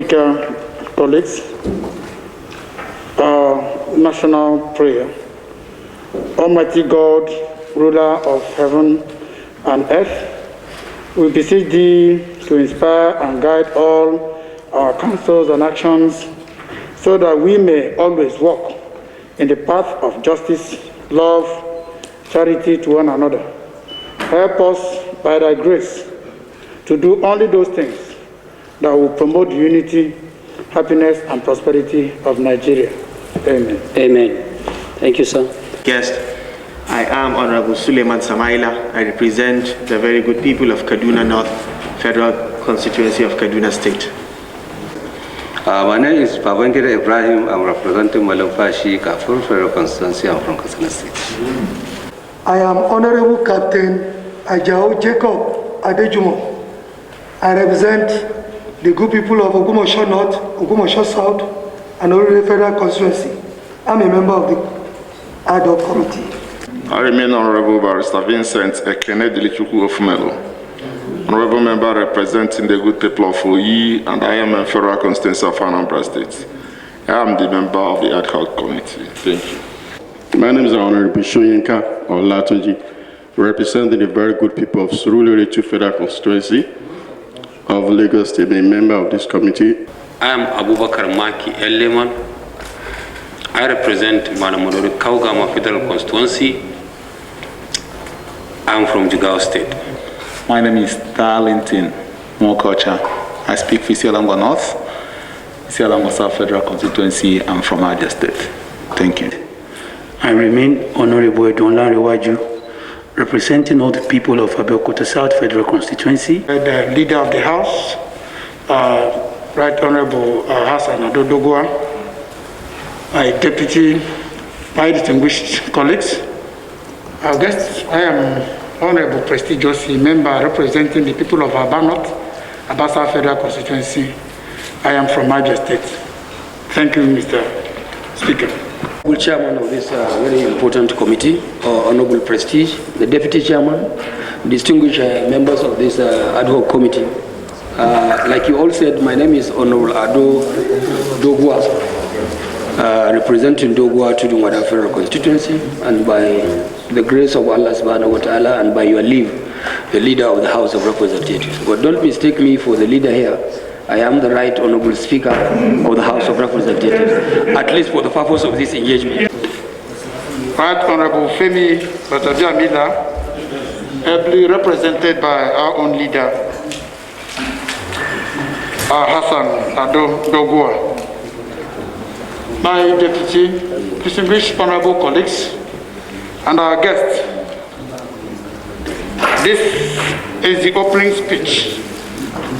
Speaker, colleagues, our national prayer. Almighty God, ruler of heaven and earth, we beseech thee to inspire and guide all our counsels and actions so that we may always walk in the path of justice, love, charity to one another. Help us by thy grace to do only those things that will promote unity, happiness, and prosperity of Nigeria. Amen. Amen. Thank you, sir. Guest, I am Honorable Suleiman Samaila. I represent the very good people of Kaduna North Federal Constituency of Kaduna State. My name is Babangida Ibrahim. I'm representing Malamfashi, Kafur Federal Constituency. I'm from Katsina State. I am Honorable Captain Ajao Jacob Adejumo. I represent the good people of Ogumosho North, Ogumosho South, and Orire Federal Constituency. I'm a member of the ad hoc committee. I remain Honorable Barrister Vincent Ekene Dilichukwu Ofumelo, Honorable Member representing the good people of Oyi, and I am a Federal Constituency of Anambra State. I am the member of the ad hoc committee. Thank you. My name is Honorable Shoyinka Olatunji, representing the very good people of Surulere 2 Federal Constituency of Lagos State, a member of this committee. I am Abubakar Maki Eleman. I represent Manamodori Kaugama Federal Constituency. I am from Jigawa State. My name is Darlington Mokocha. I speak Fisialangwa North, Fisialangwa South Federal Constituency. I'm from Abia State. Thank you. I remain Honorable Edonla Rewaju, representing all the people of Abeokuta South Federal Constituency. The leader of the House, Right Honorable Hassan Adodogwa, my deputy, my distinguished colleagues, our guests, I am Honorable Prestige Ossy, member representing the people of Abanot, Abasa Federal Constituency. I am from Abia State. Thank you, Mr. Speaker. Chairman of this very important committee, Honorable Prestige, the Deputy Chairman, distinguished members of this ad hoc committee. Like you all said, my name is Honorable Ado Dogwa, representing Dogwa to the Tudungwada Federal Constituency, and by the grace of Allah subhanahu wa ta'ala and by your leave, the leader of the House of Representatives. But don't mistake me for the leader here. I am the right honorable speaker of the House of Representatives, at least for the purpose of this engagement. Right Honorable Femi Batabia Mila, ably represented by our own leader, Hassan Ado Dogua. My deputy, distinguished honorable colleagues, and our guests, this is the opening speech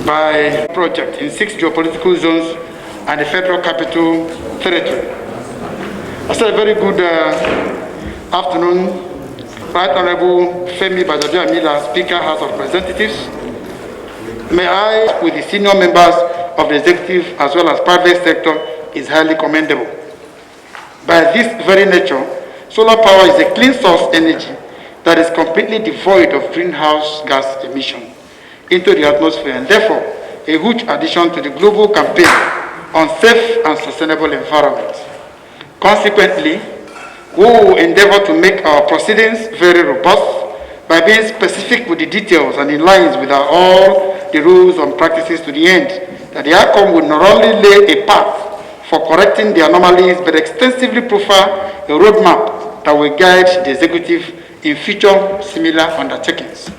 by project in 6 geopolitical zones and the Federal Capital Territory. I said a very good afternoon, Right Honorable Femi Bajabiya Mila, Speaker, House of Representatives. May I, with the senior members of the executive as well as private sector, is highly commendable. By this very nature, solar power is a clean source energy that is completely devoid of greenhouse gas emission into the atmosphere, and therefore a huge addition to the global campaign on safe and sustainable environment. Consequently, we will endeavor to make our proceedings very robust by being specific with the details and in lines with all the rules and practices, to the end that the outcome will not only lay a path for correcting the anomalies, but extensively profile a roadmap that will guide the executive in future similar undertakings.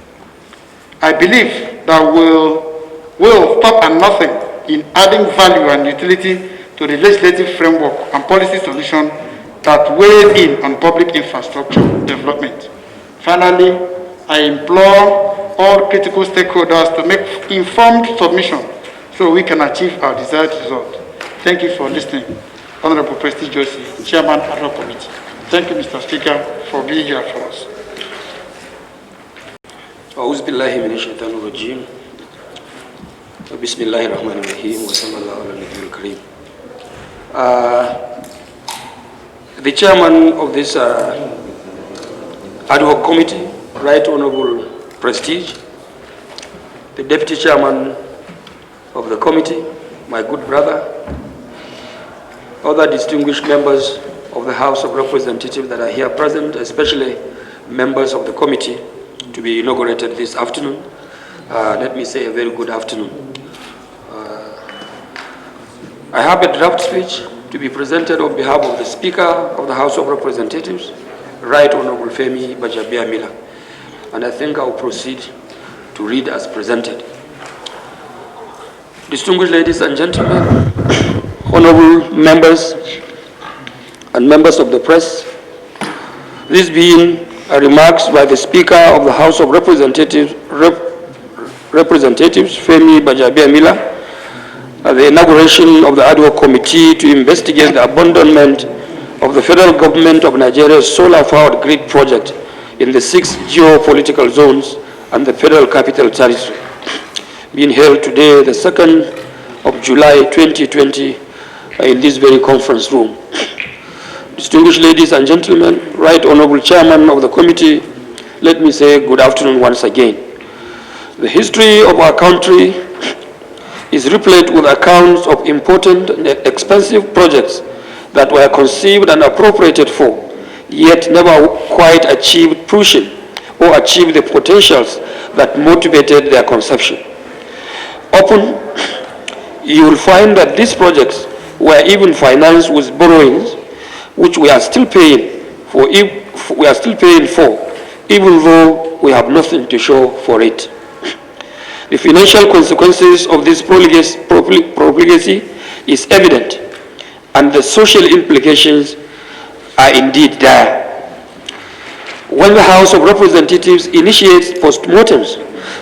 I believe that will stop at nothing in adding value and utility to the legislative framework and policy solution that weighs in on public infrastructure development. Finally, I implore all critical stakeholders to make informed submission so we can achieve our desired result. Thank you for listening. Honorable Prestige Ossy, Chairman of our committee. Thank you, Mr. Speaker, for being here for us. أعوذ بالله من الشيطان الرجيم بسم الله الرحمن الرحيم وصلى الله على النبي الكريم. The chairman of this ad hoc committee, Right Honorable Prestige, the deputy chairman of the committee, my good brother, other distinguished members of the House of Representatives that are here present, especially members of the committee to be inaugurated this afternoon. Let me say a very good afternoon. I have a draft speech to be presented on behalf of the Speaker of the House of Representatives, Right Honorable Femi Gbajabiamila, and I think I will proceed to read as presented. Distinguished ladies and gentlemen, honorable members and members of the press, this being remarks by the Speaker of the House of Representatives, Femi Gbajabiamila, at the inauguration of the ad hoc committee to investigate the abandonment of the federal government of Nigeria's solar-powered grid project in the 6 geopolitical zones and the Federal Capital Territory, being held today, the 2nd of July 2020, in this very conference room. Distinguished ladies and gentlemen, Right Honorable Chairman of the committee, let me say good afternoon once again. The history of our country is replete with accounts of important and expensive projects that were conceived and appropriated for, yet never quite achieved fruition or achieved the potentials that motivated their conception. Often, you will find that these projects were even financed with borrowings, which we are still paying for, even though we have nothing to show for it. The financial consequences of this profligacy is evident, and the social implications are indeed dire. When the House of Representatives initiates postmortems,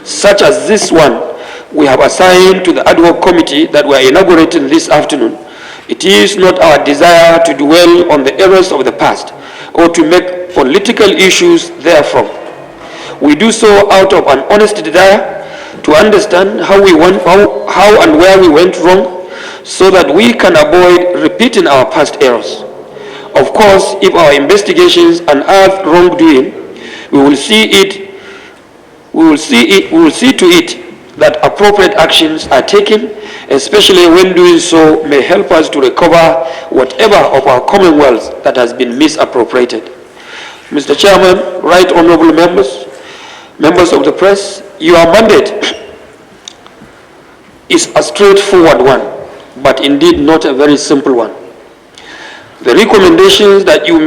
such as this one we have assigned to the ad hoc committee that we are inaugurating this afternoon, it is not our desire to dwell on the errors of the past or to make political issues therefrom. We do so out of an honest desire to understand how and where we went wrong, so that we can avoid repeating our past errors. Of course, if our investigations unearth wrongdoing, we will see to it that appropriate actions are taken, especially when doing so may help us to recover whatever of our commonwealth that has been misappropriated. Mr. Chairman, Right Honorable members of the press, your mandate is a straightforward one, but indeed not a very simple one. The recommendations that you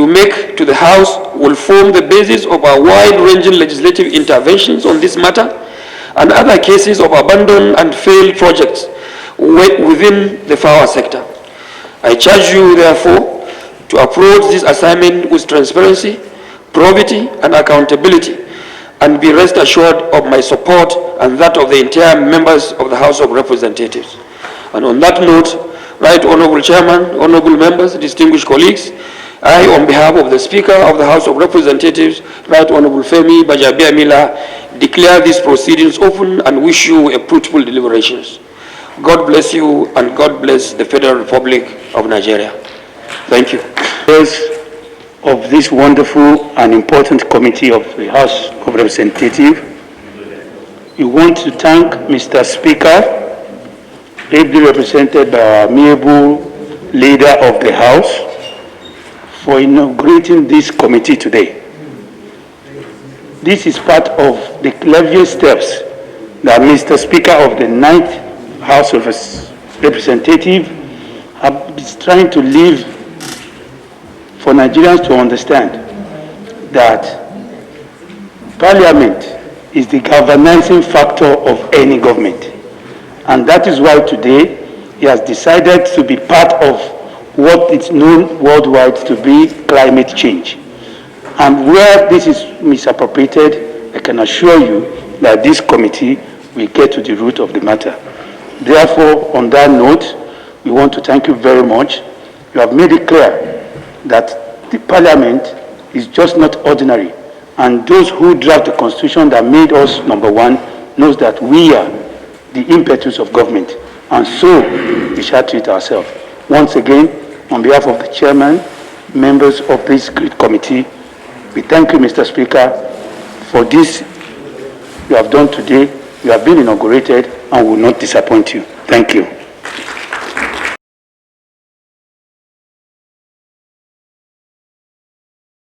make to the House will form the basis of our wide-ranging legislative interventions on this matter and other cases of abandoned and failed projects within the power sector. I charge you, therefore, to approach this assignment with transparency, probity, and accountability, and be rest assured of my support and that of the entire members of the House of Representatives. And on that note, Right Honorable Chairman, honorable members, distinguished colleagues, I, on behalf of the Speaker of the House of Representatives, Right Honorable Femi Gbajabiamila, declare these proceedings open and wish you a fruitful deliberations. God bless you, and God bless the Federal Republic of Nigeria. Thank you. Of this wonderful and important committee of the House of Representatives, we want to thank Mr. Speaker, ably represented by our amiable leader of the House, for inaugurating this committee today. This is part of the clever steps that Mr. Speaker of the 9th House of Representatives is trying to leave for Nigerians to understand that Parliament is the galvanizing factor of any government. And that is why today he has decided to be part of what is known worldwide to be climate change. And where this is misappropriated, I can assure you that this committee will get to the root of the matter. Therefore, on that note, we want to thank you very much. You have made it clear that the Parliament is just not ordinary. And those who draft the Constitution that made us #1 knows that we are the impetus of government. And so we shall treat ourselves. Once again, on behalf of the Chairman, members of this great committee, we thank you, Mr. Speaker, for this you have done today. You have been inaugurated and will not disappoint you. Thank you.